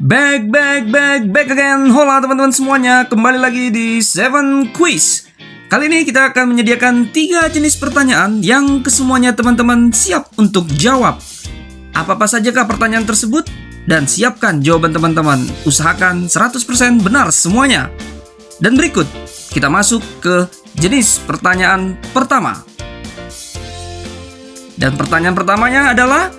Back again. Hola teman-teman semuanya, kembali lagi di Seven Quiz. Kali ini kita akan menyediakan 3 jenis pertanyaan yang kesemuanya teman-teman siap untuk jawab. Apa-apa sajakah pertanyaan tersebut? Dan siapkan jawaban teman-teman. Usahakan 100% benar semuanya. Dan berikut, kita masuk ke jenis pertanyaan pertama. Dan pertanyaan pertamanya adalah,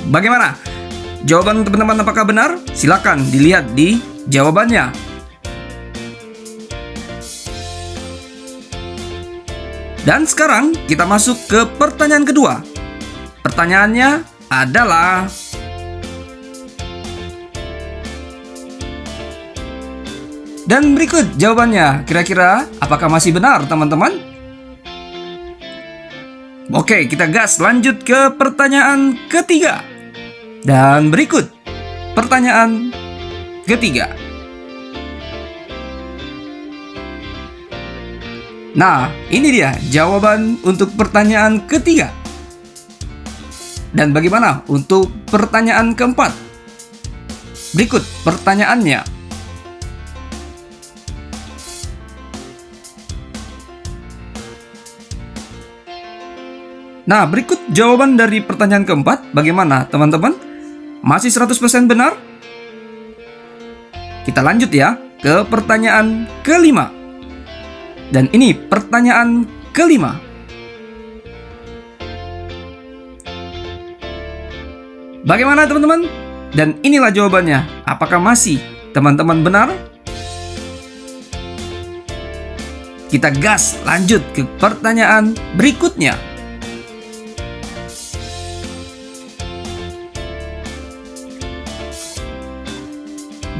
bagaimana? Jawaban teman-teman apakah benar? Silakan dilihat di jawabannya. Dan sekarang kita masuk ke pertanyaan kedua. Pertanyaannya adalah, dan berikut jawabannya. Kira-kira apakah masih benar teman-teman? Oke, kita gas lanjut ke pertanyaan ketiga. Dan berikut pertanyaan ketiga. Nah, ini dia jawaban untuk pertanyaan ketiga. Dan bagaimana untuk pertanyaan keempat? Berikut pertanyaannya. Nah, berikut jawaban dari pertanyaan keempat. Bagaimana teman-teman? Masih 100% benar? Kita lanjut ya ke pertanyaan kelima. Dan ini pertanyaan kelima. Bagaimana teman-teman? Dan inilah jawabannya. Apakah masih teman-teman benar? Kita gas lanjut ke pertanyaan berikutnya.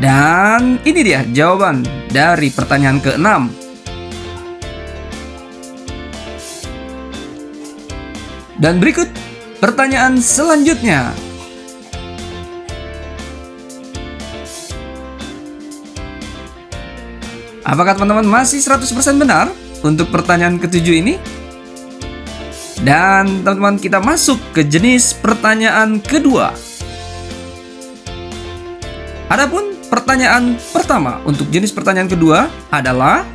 Dan ini dia jawaban dari pertanyaan ke-6. Dan berikut pertanyaan selanjutnya. Apakah teman-teman masih 100% benar untuk pertanyaan ke-7 ini? Dan teman-teman, kita masuk ke jenis pertanyaan kedua. Adapun pertanyaan pertama untuk jenis pertanyaan kedua adalah,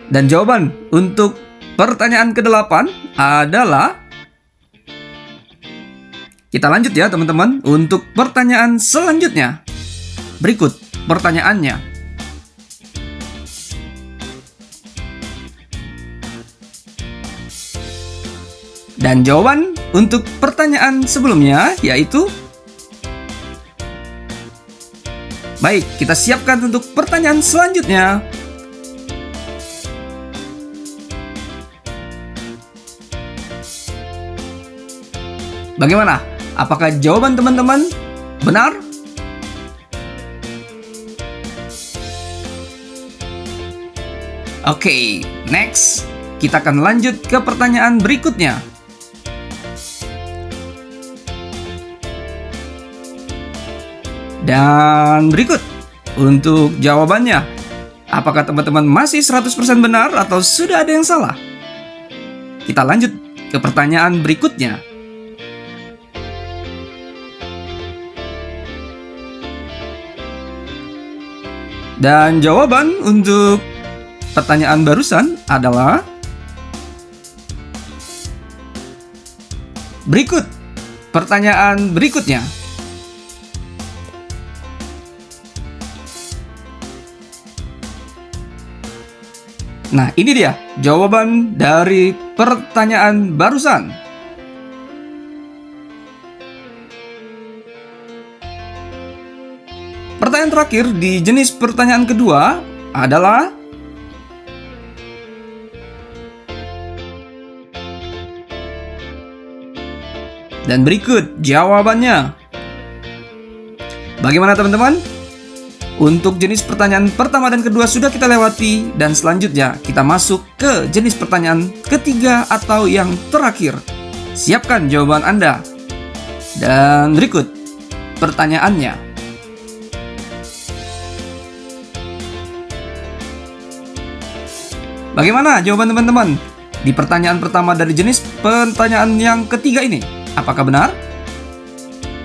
dan jawaban untuk pertanyaan ke-8 adalah, kita lanjut ya teman-teman untuk pertanyaan selanjutnya. Berikut pertanyaannya. Dan jawaban untuk pertanyaan sebelumnya yaitu, baik, kita siapkan untuk pertanyaan selanjutnya. Bagaimana? Apakah jawaban teman-teman benar? Oke, next. Kita akan lanjut ke pertanyaan berikutnya. Dan berikut untuk jawabannya. Apakah teman-teman masih 100% benar atau sudah ada yang salah? Kita lanjut ke pertanyaan berikutnya. Dan jawaban untuk pertanyaan barusan adalah, berikut pertanyaan berikutnya. Nah, ini dia jawaban dari pertanyaan barusan. Pertanyaan terakhir di jenis pertanyaan kedua adalah, dan berikut jawabannya. Bagaimana teman-teman? Untuk jenis pertanyaan pertama dan kedua sudah kita lewati, dan selanjutnya kita masuk ke jenis pertanyaan ketiga atau yang terakhir. Siapkan jawaban Anda. Dan berikut pertanyaannya. Bagaimana jawaban teman-teman? Di pertanyaan pertama dari jenis pertanyaan yang ketiga ini, apakah benar?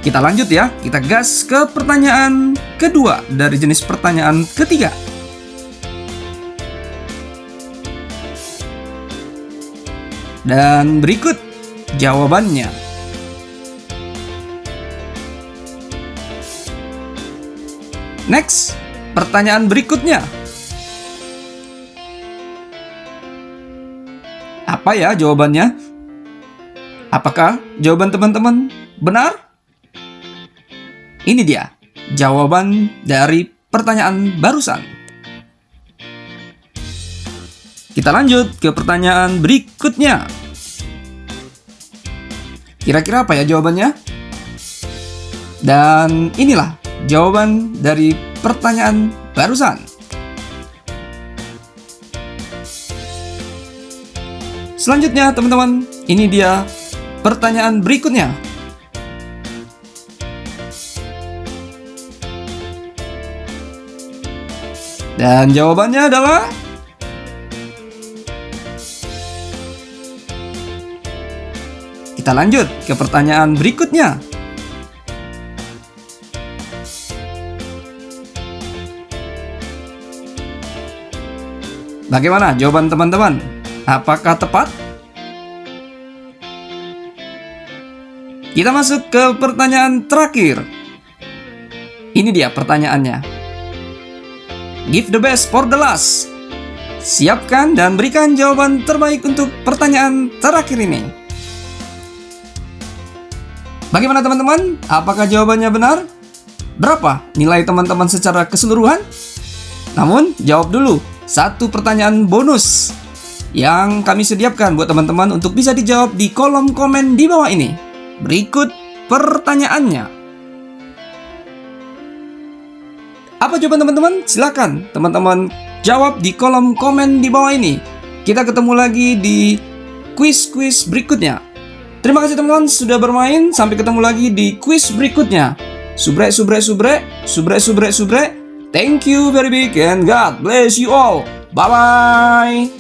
Kita lanjut ya, kita gas ke pertanyaan kedua dari jenis pertanyaan ketiga. Dan berikut jawabannya. Next, pertanyaan berikutnya. Apa ya jawabannya? Apakah jawaban teman-teman benar? Ini dia jawaban dari pertanyaan barusan. Kita lanjut ke pertanyaan berikutnya. Kira-kira apa ya jawabannya? Dan inilah jawaban dari pertanyaan barusan. Selanjutnya teman-teman, ini dia pertanyaan berikutnya. Dan jawabannya adalah kita lanjut ke pertanyaan berikutnya. Bagaimana jawaban teman-teman? Apakah tepat? Kita masuk ke pertanyaan terakhir. Ini dia pertanyaannya. Give the best for the last. Siapkan dan berikan jawaban terbaik untuk pertanyaan terakhir ini. Bagaimana teman-teman? Apakah jawabannya benar? Berapa nilai teman-teman secara keseluruhan? Namun, jawab dulu satu pertanyaan bonus yang kami sediakan buat teman-teman untuk bisa dijawab di kolom komen di bawah ini. Berikut pertanyaannya. Apa jawaban teman-teman? Silakan teman-teman jawab di kolom komen di bawah ini. Kita ketemu lagi di kuis-kuis berikutnya. Terima kasih teman-teman sudah bermain. Sampai ketemu lagi di kuis berikutnya. Subrek, subrek, subrek, subrek, subrek, subrek. Thank you very big and God bless you all. Bye-bye.